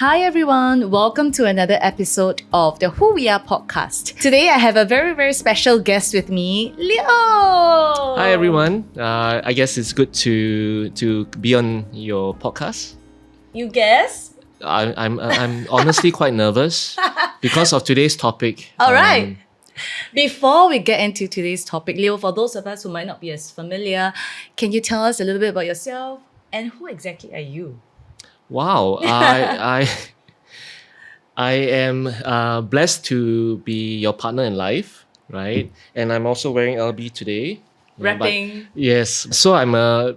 Hi everyone, welcome to another episode of the Who We Are podcast. Today I have a very, very special guest with me, Leo. Hi everyone. I guess it's good to be on your podcast. You guess? I'm honestly quite nervous because of today's topic. All right. Before we get into today's topic, Leo, for those of us who might not be as familiar, can you tell us a little bit about yourself and who exactly are you? Wow, I am blessed to be your partner in life, right? And I'm also wearing LB today. Rapping. Yes. So I'm a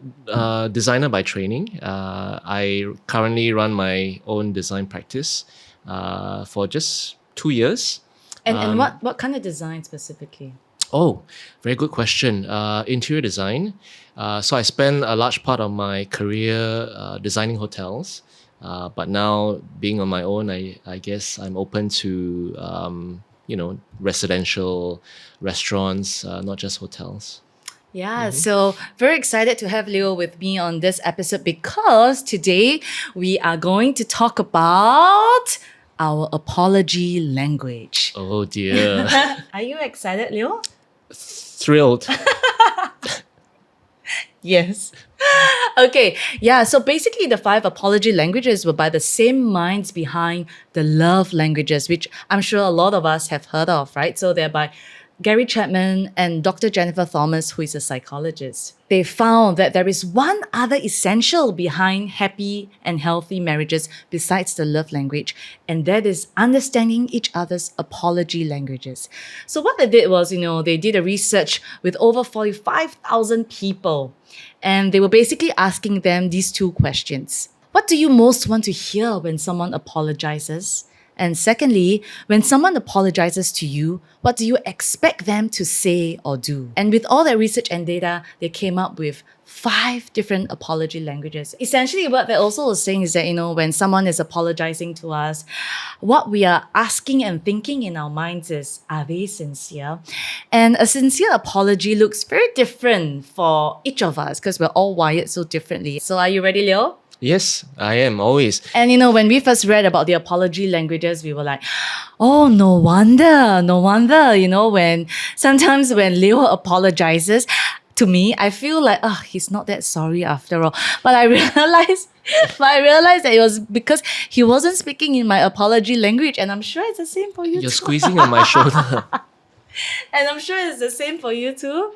designer by training. I currently run my own design practice for just 2 years. And what kind of design specifically? Oh, very good question. Interior design. So I spent a large part of my career designing hotels. But now being on my own, I guess I'm open to, residential restaurants, not just hotels. Yeah, so very excited to have Leo with me on this episode because today we are going to talk about our apology language. Oh dear. Are you excited, Leo? Thrilled. Yes. Okay, yeah, so basically the 5 apology languages were by the same minds behind the love languages, which I'm sure a lot of us have heard of, right? So they're by Gary Chapman and Dr. Jennifer Thomas, who is a psychologist. They found that there is one other essential behind happy and healthy marriages besides the love language, and that is understanding each other's apology languages. So what they did was, they did a research with over 45,000 people, and they were basically asking them these 2 questions. What do you most want to hear when someone apologizes? And secondly, when someone apologizes to you, what do you expect them to say or do? And with all that research and data, they came up with 5 different apology languages. Essentially, what they're also saying is that, when someone is apologizing to us, what we are asking and thinking in our minds is, are they sincere? And a sincere apology looks very different for each of us because we're all wired so differently. So are you ready, Leo? Yes, I am always. And when we first read about the apology languages, we were like, oh, no wonder. Sometimes when Leo apologizes to me, I feel like, he's not that sorry after all. But I realized that it was because he wasn't speaking in my apology language, and I'm sure it's the same for you too. You're squeezing on my shoulder. And I'm sure it's the same for you too.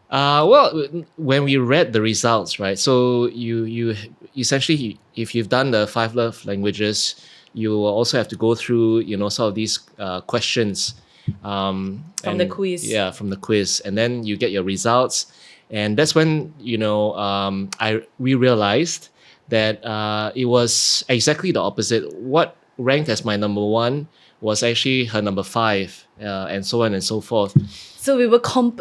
Well, when we read the results, right? So you essentially, if you've done the 5 love languages, you will also have to go through, some of these questions. From the quiz. Yeah, from the quiz. And then you get your results. And that's when, we realized that it was exactly the opposite. What ranked as my number 1 was actually her number 5, and so on and so forth. So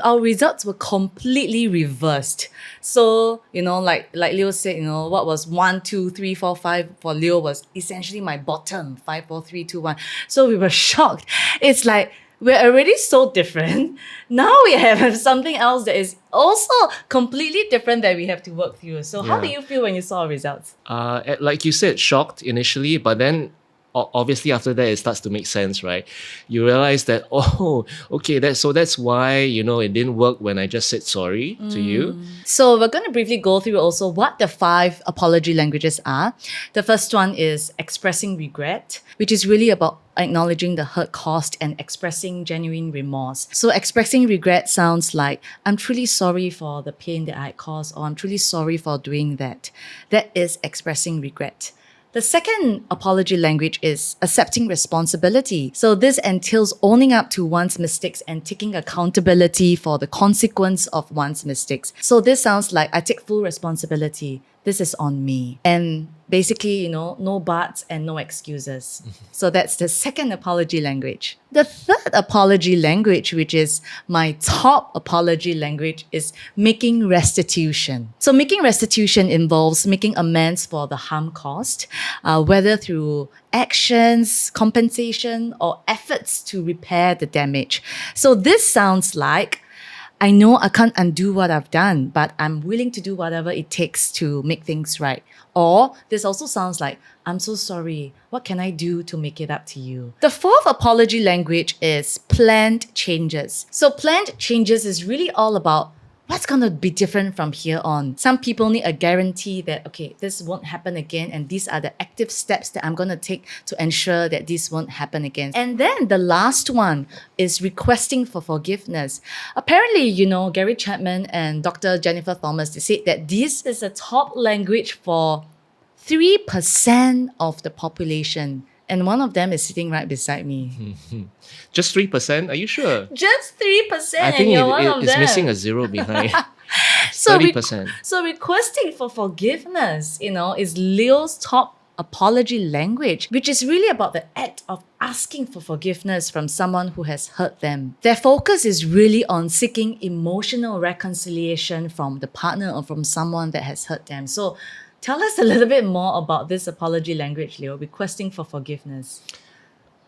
our results were completely reversed. So, like Leo said, what was 1, 2, 3, 4, 5 for Leo was essentially my bottom, 5, 4, 3, 2, 1. So we were shocked. It's like, we're already so different. Now we have something else that is also completely different that we have to work through. So how do you feel when you saw our results? Like you said, shocked initially, but then obviously after that it starts to make sense, right? You realize that, okay, that's why, it didn't work when I just said sorry to you. So we're going to briefly go through also what the 5 apology languages are. The first one is expressing regret, which is really about acknowledging the hurt caused and expressing genuine remorse. So expressing regret sounds like, I'm truly sorry for the pain that I caused, or I'm truly sorry for doing that. That is expressing regret. The second apology language is accepting responsibility. So this entails owning up to one's mistakes and taking accountability for the consequence of one's mistakes. So this sounds like, I take full responsibility. This is on me. And basically, no buts and no excuses. So that's the second apology language. The third apology language, which is my top apology language, is making restitution. So making restitution involves making amends for the harm caused, whether through actions, compensation, or efforts to repair the damage. So this sounds like, I know I can't undo what I've done, but I'm willing to do whatever it takes to make things right. Or this also sounds like, I'm so sorry. What can I do to make it up to you? The fourth apology language is planned changes. So planned changes is really all about what's going to be different from here on. Some people need a guarantee that, okay, this won't happen again, and these are the active steps that I'm going to take to ensure that this won't happen again. And then the last one is requesting for forgiveness. Apparently, Gary Chapman and Dr. Jennifer Thomas, they said that this is a top language for 3% of the population. And one of them is sitting right beside me. Just 3%? Are you sure? Just 3%, I think and you're one of it's them. missing a zero behind. So 30%. So requesting for forgiveness, is Leo's top apology language, which is really about the act of asking for forgiveness from someone who has hurt them. Their focus is really on seeking emotional reconciliation from the partner or from someone that has hurt them. So tell us a little bit more about this apology language, Leo, requesting for forgiveness.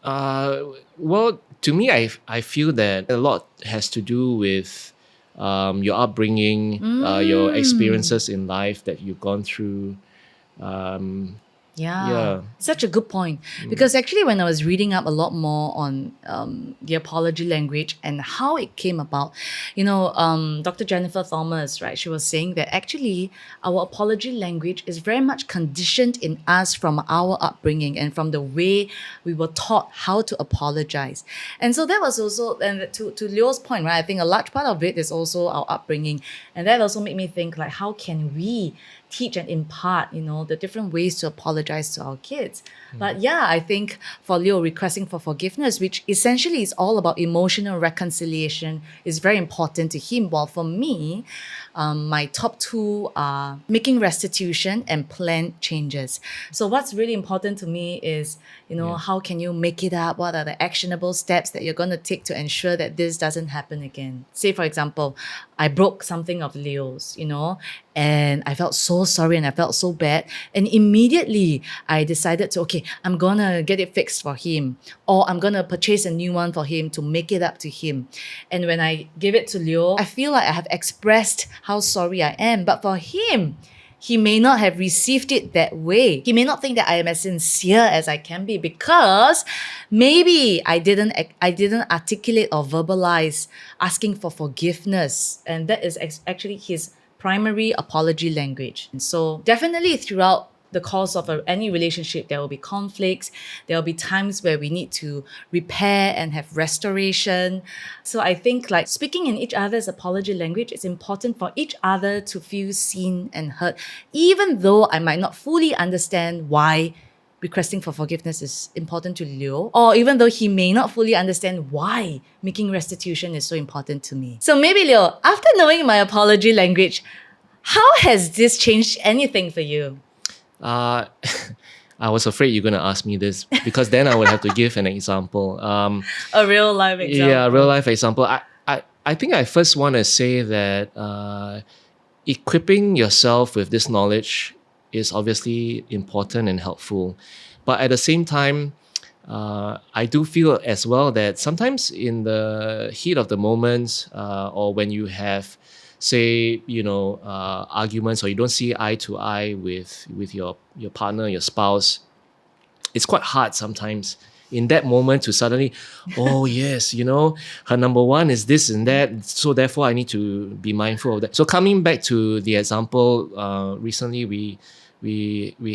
Well, to me, I feel that a lot has to do with your upbringing, your experiences in life that you've gone through. Yeah. Such a good point. Because actually, when I was reading up a lot more on the apology language and how it came about, Dr. Jennifer Thomas, right, she was saying that actually our apology language is very much conditioned in us from our upbringing and from the way we were taught how to apologize. And so that was also, and to Leo's point, right, I think a large part of it is also our upbringing. And that also made me think, like, how can we teach and impart, the different ways to apologize to our kids. But yeah, I think for Leo, requesting for forgiveness, which essentially is all about emotional reconciliation, is very important to him. While for me, my top two are making restitution and planned changes. So what's really important to me is, how can you make it up? What are the actionable steps that you're going to take to ensure that this doesn't happen again? Say, for example, I broke something of Leo's, and I felt so sorry and I felt so bad. And immediately I decided to, okay, I'm going to get it fixed for him, or I'm going to purchase a new one for him to make it up to him. And when I give it to Leo, I feel like I have expressed how sorry I am. But for him, he may not have received it that way. He may not think that I am as sincere as I can be because maybe I didn't articulate or verbalize asking for forgiveness. And that is actually his primary apology language. And so definitely throughout the course of any relationship, there will be conflicts. There will be times where we need to repair and have restoration. So I think like speaking in each other's apology language, it's important for each other to feel seen and heard, even though I might not fully understand why requesting for forgiveness is important to Leo, or even though he may not fully understand why making restitution is so important to me. So maybe Leo, after knowing my apology language, how has this changed anything for you? I was afraid you're going to ask me this because then I would have to give an example. A real life example. Yeah, a real life example. I think I first want to say that equipping yourself with this knowledge is obviously important and helpful. But at the same time, I do feel as well that sometimes in the heat of the moment or when you have, say, arguments or you don't see eye to eye with your partner, your spouse, it's quite hard sometimes in that moment to suddenly, oh yes, her number one is this and that, so therefore I need to be mindful of that. So coming back to the example, recently we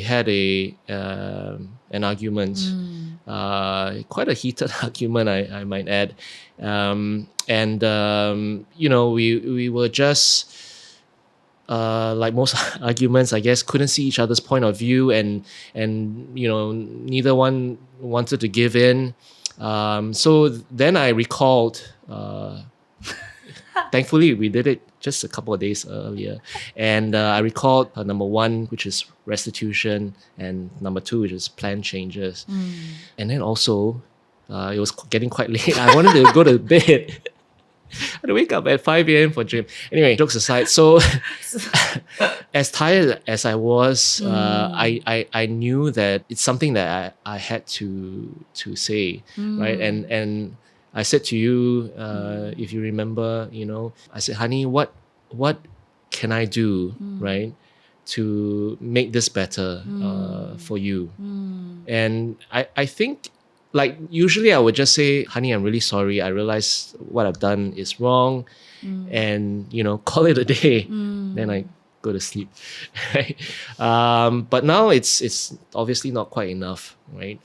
had an argument, quite a heated argument, I might add, we were just like most arguments, I guess, couldn't see each other's point of view, and neither one wanted to give in. So then I recalled. Thankfully, we did it just a couple of days earlier, and I recalled number one, which is restitution, and number two, which is planned changes. And then also, it was getting quite late. I wanted to go to bed. I had to wake up at 5 a.m. for gym. Anyway, jokes aside, so as tired as I was, I knew that it's something that I had to say, right? And I said to you, if you remember, I said, honey, what can I do, right, to make this better for you? And I think, like, usually I would just say, honey, I'm really sorry. I realize what I've done is wrong, and call it a day. Then I go to sleep, right? But now it's obviously not quite enough, right?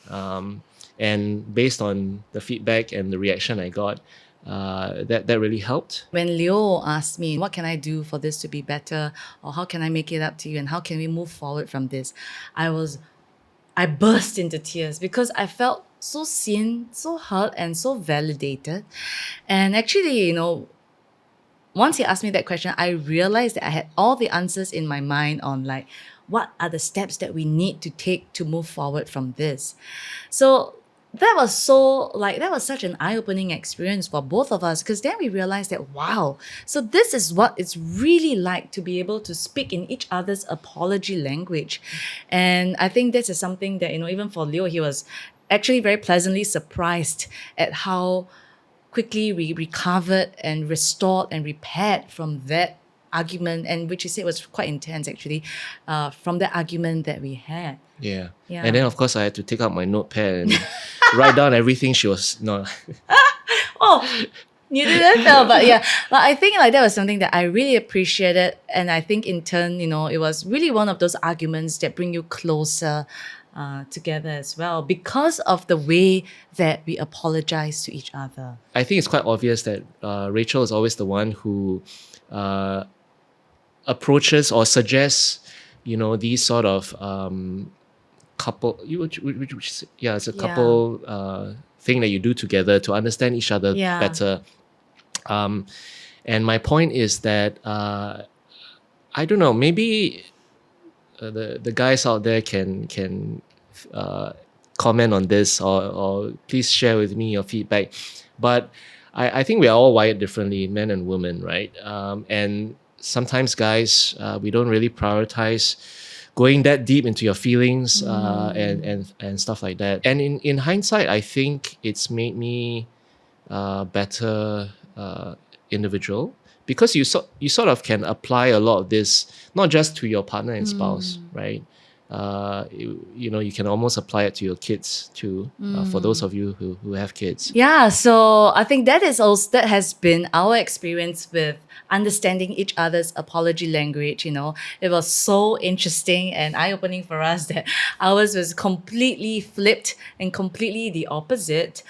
And based on the feedback and the reaction I got, that really helped. When Leo asked me, what can I do for this to be better? Or how can I make it up to you? And how can we move forward from this? I burst into tears because I felt so seen, so hurt, and so validated. And actually, once he asked me that question, I realized that I had all the answers in my mind on like, what are the steps that we need to take to move forward from this? So that was such an eye-opening experience for both of us, because then we realized that, wow, so this is what it's really like to be able to speak in each other's apology language. And I think this is something that, even for Leo, he was actually very pleasantly surprised at how quickly we recovered and restored and repaired from that argument, and which he said was quite intense actually, from the argument that we had. Yeah. Yeah. And then, of course, I had to take out my notepad and write down everything she was... No. Oh, you didn't know, but yeah. But I think like that was something that I really appreciated. And I think in turn, it was really one of those arguments that bring you closer together as well, because of the way that we apologize to each other. I think it's quite obvious that Rachel is always the one who approaches or suggests, these sort of couple, it's a couple thing that you do together to understand each other better. And my point is that I don't know, maybe the guys out there can comment on this, or please share with me your feedback. But I think we are all wired differently, men and women, right? And sometimes guys, we don't really prioritize going that deep into your feelings and stuff like that. And in hindsight, I think it's made me a better individual, because you sort of can apply a lot of this, not just to your partner and spouse, right? You can almost apply it to your kids too, for those of you who have kids. Yeah, so I think that has been our experience with understanding each other's apology language. It was so interesting and eye-opening for us that ours was completely flipped and completely the opposite.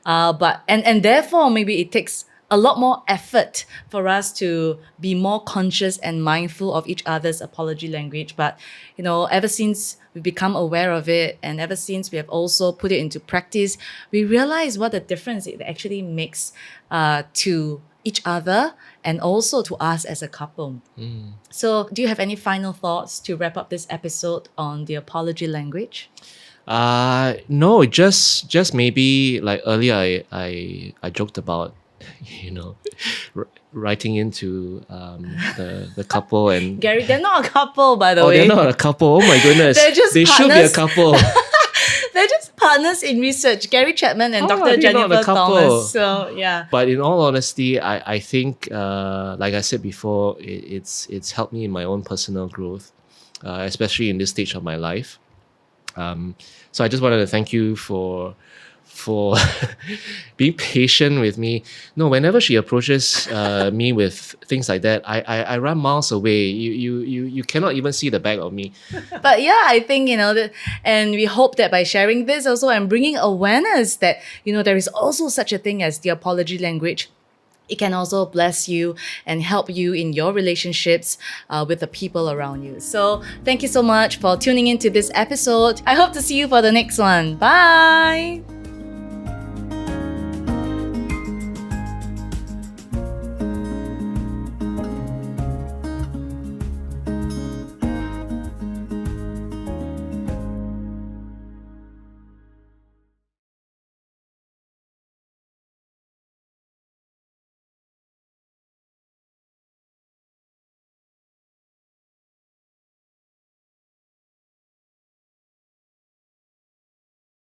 But therefore maybe it takes a lot more effort for us to be more conscious and mindful of each other's apology language. But, ever since we've become aware of it, and ever since we have also put it into practice, we realize what a difference it actually makes to each other and also to us as a couple. So do you have any final thoughts to wrap up this episode on the apology language? No, just maybe like earlier I joked about writing into the couple, and Gary, they're not a couple, by the oh, way. they're not a couple. Oh my goodness, they should be a couple. They're just partners in research, Gary Chapman and Dr. They're not Jennifer a couple. Thomas. So yeah. But in all honesty, I think like I said before, it's helped me in my own personal growth, especially in this stage of my life. So I just wanted to thank you for being patient with me. No, whenever she approaches me with things like that, I run miles away. You cannot even see the back of me. But yeah, I think, and we hope that by sharing this also and bringing awareness that, there is also such a thing as the apology language, it can also bless you and help you in your relationships with the people around you. So thank you so much for tuning into this episode. I hope to see you for the next one. Bye.